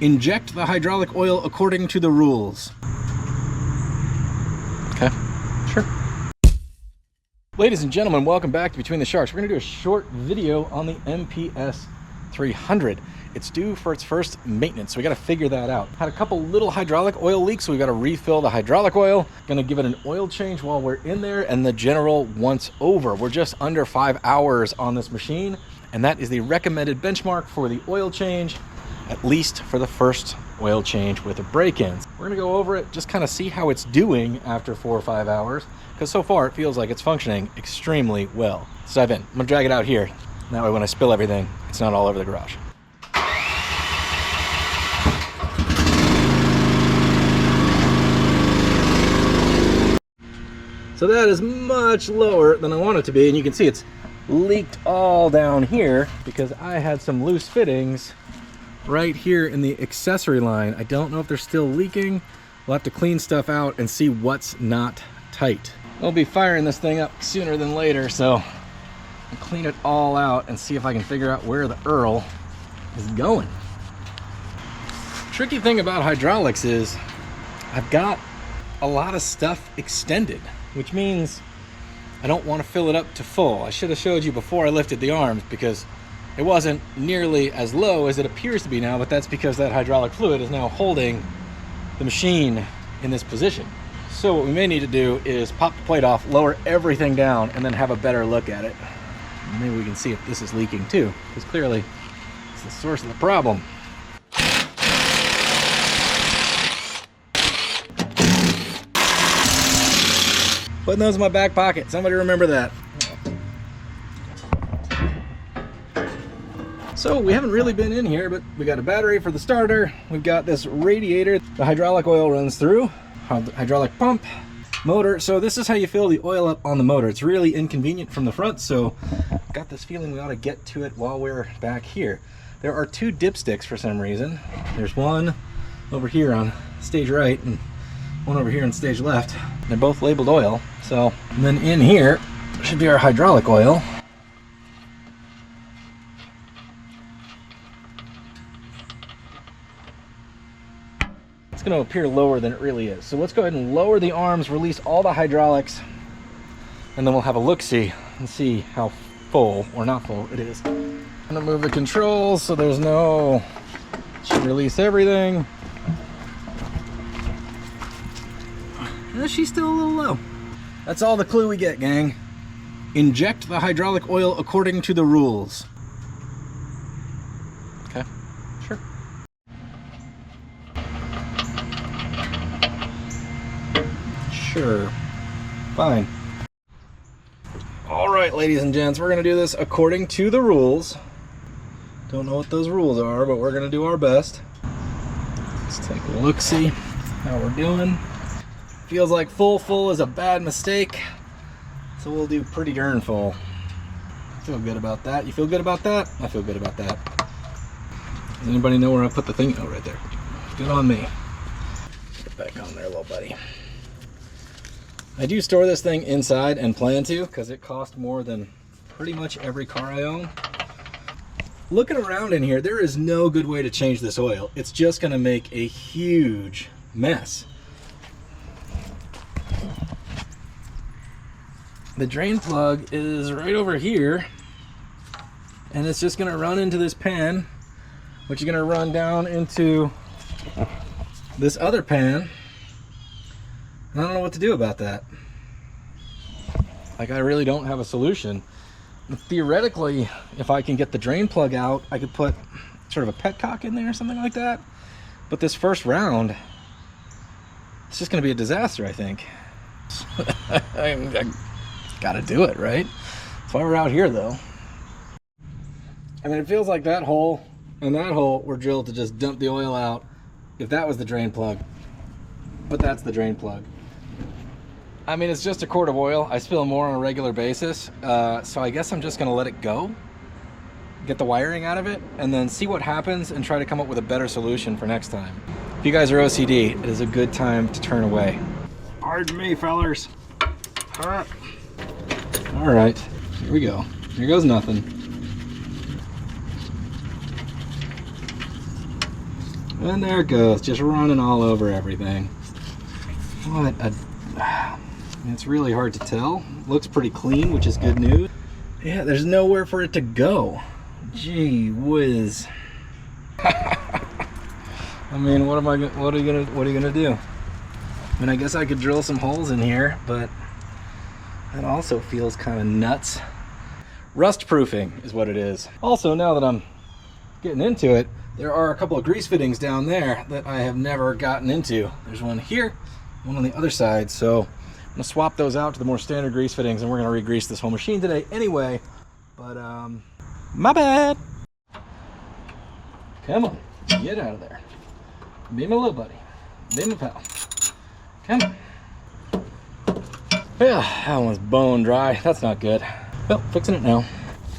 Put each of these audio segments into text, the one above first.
Inject the hydraulic oil according to the rules. Okay, sure. Ladies and gentlemen, welcome back to Between the Sharks. We're going to do a short video on the MPS 300. It's due for its first maintenance, so we got to figure that out. Had a couple little hydraulic oil leaks, so we got to refill the hydraulic oil. Going to give it an oil change while we're in there, and the general once over. We're just under 5 hours on this machine, and that is the recommended benchmark for the oil change, at least for the first oil change with the break-ins. We're going to go over it, just kind of see how it's doing after 4 or 5 hours, because so far it feels like it's functioning extremely well. Let's dive in. I'm going to drag it out here. That way when I spill everything, it's not all over the garage. So that is much lower than I want it to be, and you can see it's leaked all down here because I had some loose fittings right here in the accessory line. I don't know if they're still leaking. We'll have to clean stuff out and see what's not tight. We'll be firing this thing up sooner than later, so I'll clean it all out and see if I can figure out where the Earl is going. Tricky thing about hydraulics is I've got a lot of stuff extended, which means I don't want to fill it up to full. I should have showed you before I lifted the arms because it wasn't nearly as low as it appears to be now, but that's because that hydraulic fluid is now holding the machine in this position. So what we may need to do is pop the plate off, lower everything down, and then have a better look at it. Maybe we can see if this is leaking too, because clearly it's the source of the problem. Putting those in my back pocket. Somebody remember that. So we haven't really been in here, but we got a battery for the starter. We've got this radiator. The hydraulic oil runs through. Hydraulic pump, motor. So this is how you fill the oil up on the motor. It's really inconvenient from the front, so I've got this feeling we ought to get to it while we're back here. There are two dipsticks for some reason. There's one over here on stage right and one over here on stage left. They're both labeled oil. So, and then in here should be our hydraulic oil. It's going to appear lower than it really is. So let's go ahead and lower the arms, release all the hydraulics, and then we'll have a look-see and see how full or not full it is. I'm going to move the controls so there's no... Should release everything. She's still a little low. That's all the clue we get, gang. Inject the hydraulic oil according to the rules. Okay, sure. Sure, fine. All right, ladies and gents, we're gonna do this according to the rules. Don't know what those rules are, but we're gonna do our best. Let's take a look, see how we're doing. Feels like full is a bad mistake, so we'll do pretty darn full. Feel good about that. You feel good about that? I feel good about that. Does anybody know where I put the thing? Oh, right there. Good on me. Get back on there, little buddy. I do store this thing inside and plan to, because it costs more than pretty much every car I own. Looking around in here, there is no good way to change this oil. It's just going to make a huge mess. The drain plug is right over here, and it's just going to run into this pan, which is going to run down into this other pan. And I don't know what to do about that. Like, I really don't have a solution. Theoretically, if I can get the drain plug out, I could put sort of a petcock in there or something like that. But this first round, it's just going to be a disaster, I think. I gotta do it, right? That's why we're out here, though. I mean, it feels like that hole and that hole were drilled to just dump the oil out if that was the drain plug. But that's the drain plug. I mean, it's just a quart of oil. I spill more on a regular basis, so I guess I'm just gonna let it go, get the wiring out of it, and then see what happens and try to come up with a better solution for next time. If you guys are OCD, it is a good time to turn away. Pardon me, fellers. All right, here we go. Here goes nothing. And there it goes, just running all over everything. What a... It's really hard to tell. Looks pretty clean, which is good news. Yeah, there's nowhere for it to go. Gee whiz. I mean, what are you gonna do? I mean, I guess I could drill some holes in here, but that also feels kind of nuts. Rust proofing is what it is. Also, now that I'm getting into it, there are a couple of grease fittings down there that I have never gotten into. There's one here, one on the other side, so I'm gonna swap those out to the more standard grease fittings, and we're gonna re-grease this whole machine today anyway. But my bad. Come on, get out of there. Be my little buddy. Be my pal. Come on. Yeah, that one's bone dry. That's not good. Well, fixing it now.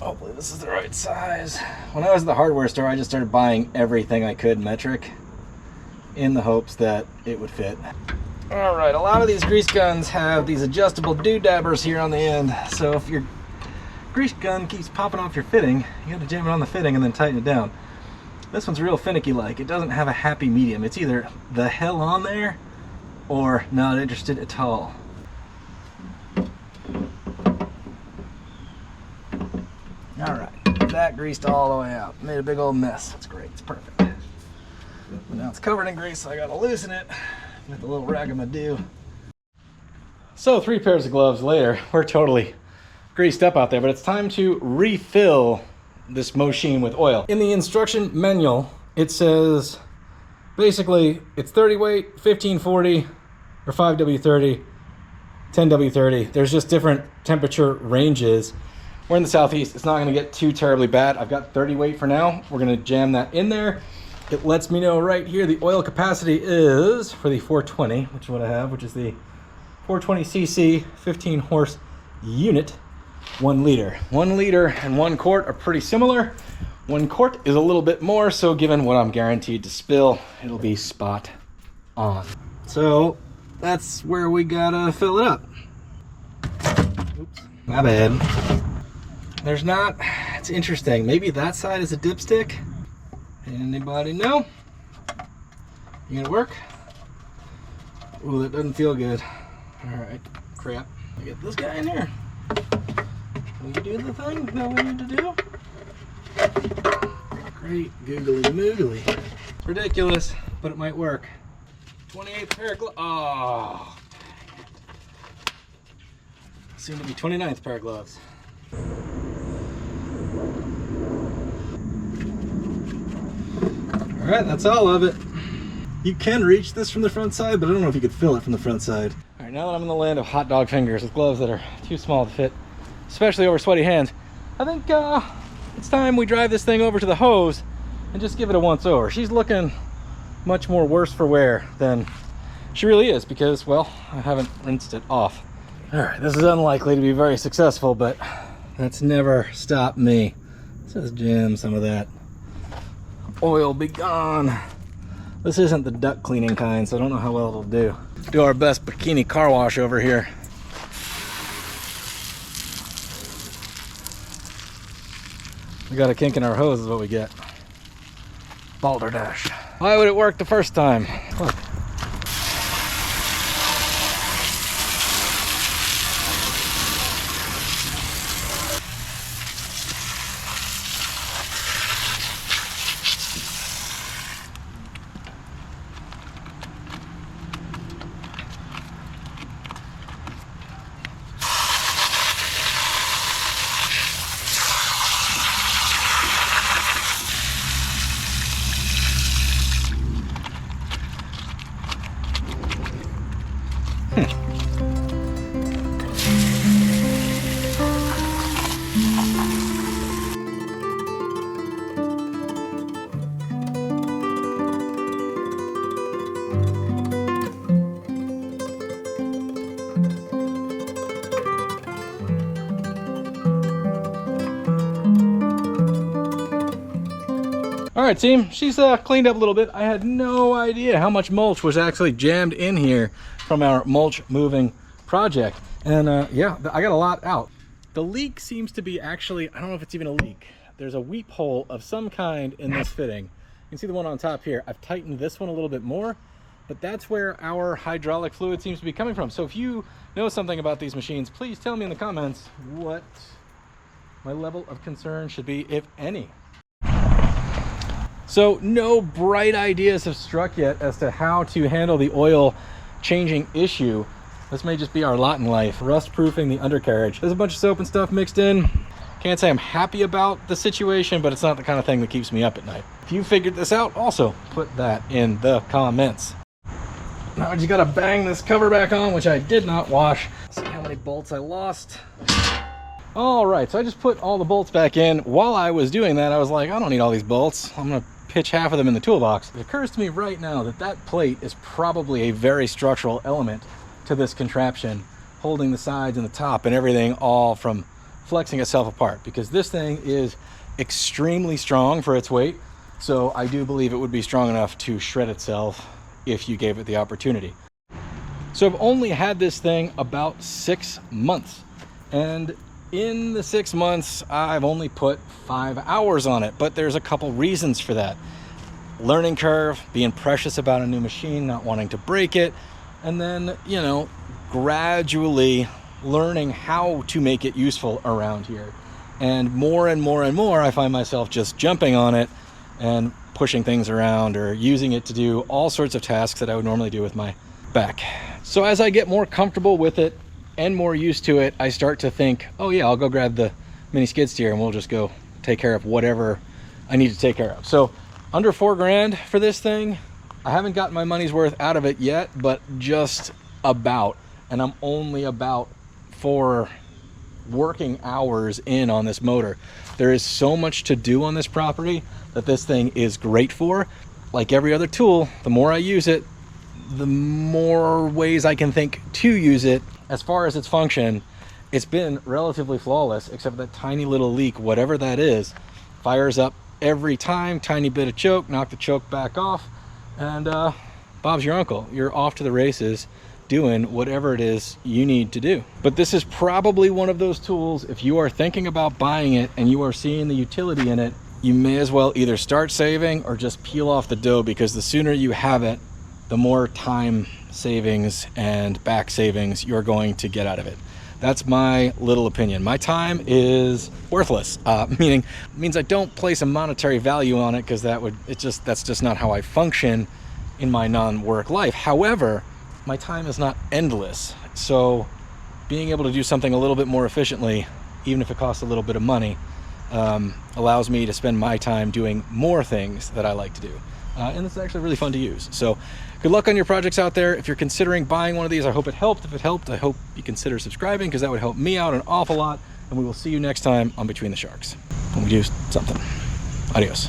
Hopefully this is the right size. When I was at the hardware store, I just started buying everything I could metric in the hopes that it would fit. All right, a lot of these grease guns have these adjustable doodabbers here on the end. So if your grease gun keeps popping off your fitting, you gotta jam it on the fitting and then tighten it down. This one's real finicky like. It doesn't have a happy medium. It's either the hell on there or not interested at all. All right, that greased all the way out. Made a big old mess. That's great, it's perfect. But now it's covered in grease, so I gotta loosen it with a little ragamadoo. So 3 pairs of gloves later, we're totally greased up out there, but it's time to refill this machine with oil. In the instruction manual, it says basically it's 30 weight, 1540, or 5W30, 10W30. There's just different temperature ranges. We're in the southeast. It's not going to get too terribly bad. I've got 30 weight for now. We're going to jam that in there. It lets me know right here the oil capacity is for the 420, which is what I have, which is the 420cc 15 horse unit. 1 liter. 1 liter and 1 quart are pretty similar. 1 quart is a little bit more, so given what I'm guaranteed to spill, it'll be spot on. So that's where we gotta fill it up. Oops, my bad. There's not, it's interesting. Maybe that side is a dipstick. Anybody know? You gonna work? Ooh, that doesn't feel good. All right, crap. I get this guy in here. Will you do the thing that we need to do? Great googly moogly. It's ridiculous, but it might work. 28th pair of gloves. Oh, dang it. Soon to be 29th pair of gloves. All right, that's all of it. You can reach this from the front side, but I don't know if you could fill it from the front side. All right, now that I'm in the land of hot dog fingers with gloves that are too small to fit, especially over sweaty hands, I think it's time we drive this thing over to the hose and just give it a once over. She's looking much more worse for wear than she really is because, well, I haven't rinsed it off. All right, this is unlikely to be very successful, but that's never stopped me. Let's just jam some of that oil be gone. This isn't the duct cleaning kind, so I don't know how well it'll do. Do our best bikini car wash over here. We got a kink in our hose is what we get. Balderdash. Why would it work the first time? Look. All right, team, she's cleaned up a little bit. I had no idea how much mulch was actually jammed in here from our mulch moving project. And yeah, I got a lot out. The leak seems to be actually, I don't know if it's even a leak. There's a weep hole of some kind in this fitting. can see the one on top here. I've tightened this one a little bit more, but that's where our hydraulic fluid seems to be coming from. So if you know something about these machines, please tell me in the comments what my level of concern should be, if any. So no bright ideas have struck yet as to how to handle the oil changing issue. This may just be our lot in life. Rust proofing the undercarriage. There's a bunch of soap and stuff mixed in. Can't say I'm happy about the situation, but it's not the kind of thing that keeps me up at night. If you figured this out, also put that in the comments. Now I just gotta bang this cover back on, which I did not wash. Let's see how many bolts I lost. All right, so I just put all the bolts back in. While I was doing that, I was like, I don't need all these bolts. I'm gonna pitch half of them in the toolbox. It occurs to me right now that that plate is probably a very structural element to this contraption, holding the sides and the top and everything all from flexing itself apart, because this thing is extremely strong for its weight. So I do believe it would be strong enough to shred itself if you gave it the opportunity. So I've only had this thing about 6 months, and in the 6 months I've only put 5 hours on it, but there's a couple reasons for that. Learning curve, being precious about a new machine, not wanting to break it, and then, you know, gradually learning how to make it useful around here. And more I find myself just jumping on it and pushing things around or using it to do all sorts of tasks that I would normally do with my back. So as I get more comfortable with it and more used to it, I start to think, oh yeah, I'll go grab the mini skid steer and we'll just go take care of whatever I need to take care of. So under 4 grand for this thing. I haven't gotten my money's worth out of it yet, but just about. And I'm only about 4 working hours in on this motor. There is so much to do on this property that this thing is great for. Like every other tool, the more I use it, the more ways I can think to use it. As far as its function, it's been relatively flawless, except for that tiny little leak, whatever that is, fires up every time. Tiny bit of choke, knock the choke back off, and Bob's your uncle. You're off to the races doing whatever it is you need to do. But this is probably one of those tools, if you are thinking about buying it and you are seeing the utility in it, you may as well either start saving or just peel off the dough, because the sooner you have it, the more time savings and back savings you're going to get out of it. That's my little opinion. My time is worthless, means I don't place a monetary value on it, because that's just not how I function in my non-work life. However, my time is not endless, so being able to do something a little bit more efficiently, even if it costs a little bit of money, allows me to spend my time doing more things that I like to do. And it's actually really fun to use. So good luck on your projects out there. If you're considering buying one of these, I hope it helped. If it helped, I hope you consider subscribing, because that would help me out an awful lot. And we will see you next time on Between the Sharks when we do something. Adios.